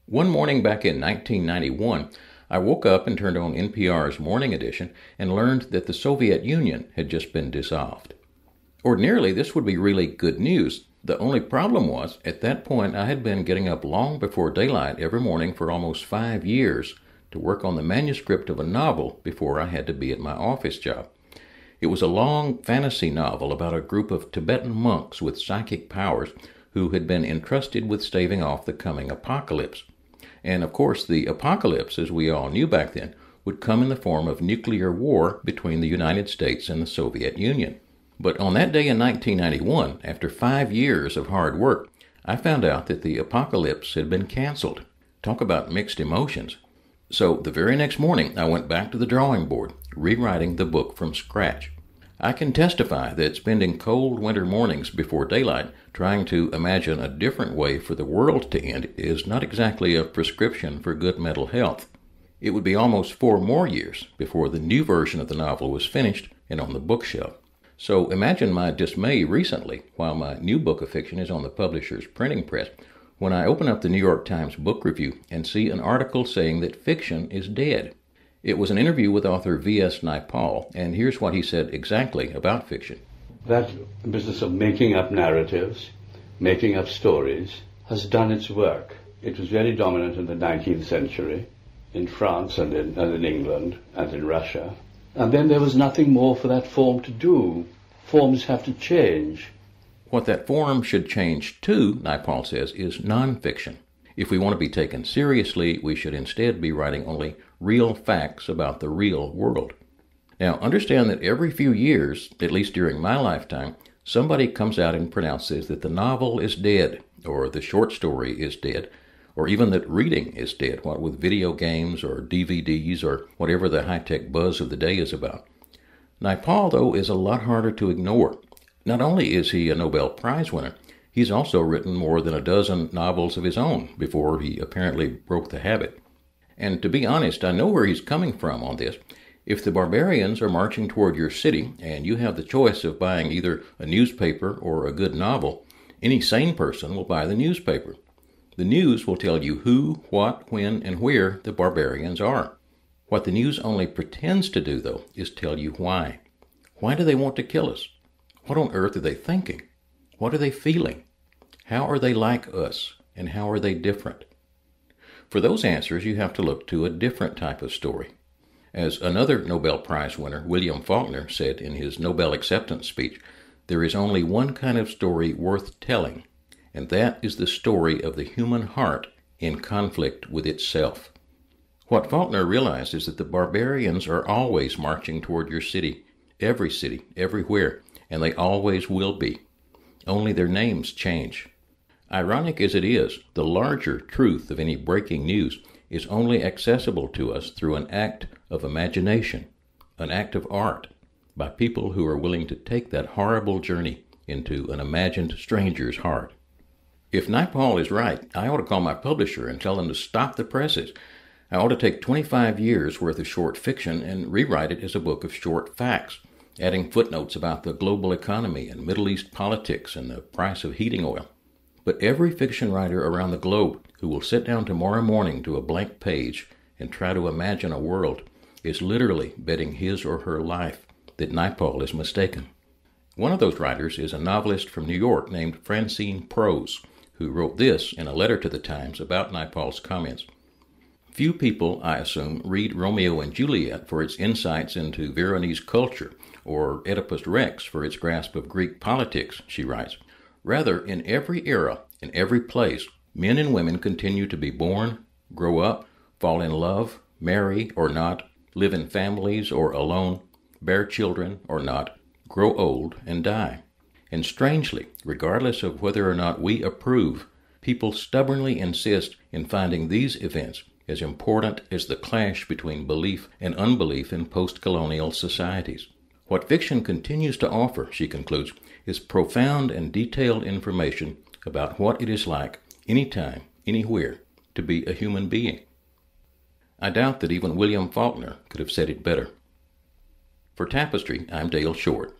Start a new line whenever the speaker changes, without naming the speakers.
One morning back in 1991, I woke up and turned on NPR's Morning Edition and learned that the Soviet Union had just been dissolved. Ordinarily, this would be really good news. The only problem was, at that point, I had been getting up long before daylight every morning for almost 5 years to work on the manuscript of a novel before I had to be at my office job. It was a long fantasy novel about a group of Tibetan monks with psychic powers who had been entrusted with staving off the coming apocalypse. And of course, the apocalypse, as we all knew back then, would come in the form of nuclear war between the United States and the Soviet Union. But on that day in 1991, after 5 years of hard work, I found out that the apocalypse had been canceled. Talk about mixed emotions. So the very next morning, I went back to the drawing board, rewriting the book from scratch. I can testify that spending cold winter mornings before daylight trying to imagine a different way for the world to end is not exactly a prescription for good mental health. It would be almost 4 more years before the new version of the novel was finished and on the bookshelf. So imagine my dismay recently, while my new book of fiction is on the publisher's printing press, when I open up the New York Times book review and see an article saying that fiction is dead. It was an interview with author V.S. Naipaul, and here's what he said exactly about fiction.
That business of making up narratives, making up stories, has done its work. It was very dominant in the 19th century, in France and in England and in Russia. And then there was nothing more for that form to do. Forms have to change.
What that form should change to, Naipaul says, is nonfiction. If we want to be taken seriously, we should instead be writing only real facts about the real world. Now, understand that every few years, at least during my lifetime, somebody comes out and pronounces that the novel is dead, or the short story is dead, or even that reading is dead, what with video games or DVDs or whatever the high-tech buzz of the day is about. Naipaul, though, is a lot harder to ignore. Not only is he a Nobel Prize winner, he's also written more than a dozen novels of his own before he apparently broke the habit. And to be honest, I know where he's coming from on this. If the barbarians are marching toward your city and you have the choice of buying either a newspaper or a good novel, any sane person will buy the newspaper. The news will tell you who, what, when, and where the barbarians are. What the news only pretends to do, though, is tell you why. Why do they want to kill us? What on earth are they thinking? What are they feeling? How are they like us? And how are they different? For those answers, you have to look to a different type of story. As another Nobel Prize winner, William Faulkner, said in his Nobel acceptance speech, there is only one kind of story worth telling, and that is the story of the human heart in conflict with itself. What Faulkner realized is that the barbarians are always marching toward your city, everywhere, and they always will be. Only their names change. Ironic as it is, the larger truth of any breaking news is only accessible to us through an act of imagination, an act of art, by people who are willing to take that horrible journey into an imagined stranger's heart. If Naipaul is right, I ought to call my publisher and tell them to stop the presses. I ought to take 25 years worth of short fiction and rewrite it as a book of short facts, adding footnotes about the global economy and Middle East politics and the price of heating oil. But every fiction writer around the globe who will sit down tomorrow morning to a blank page and try to imagine a world is literally betting his or her life that Naipaul is mistaken. One of those writers is a novelist from New York named Francine Prose, who wrote this in a letter to the Times about Naipaul's comments. Few people, I assume, read Romeo and Juliet for its insights into Veronese culture or Oedipus Rex for its grasp of Greek politics, she writes. Rather, in every era, in every place, men and women continue to be born, grow up, fall in love, marry or not, live in families or alone, bear children or not, grow old and die. And strangely, regardless of whether or not we approve, people stubbornly insist in finding these events as important as the clash between belief and unbelief in post-colonial societies. What fiction continues to offer, she concludes, is profound and detailed information about what it is like, anytime, anywhere, to be a human being. I doubt that even William Faulkner could have said it better. For Tapestry, I'm Dale Short.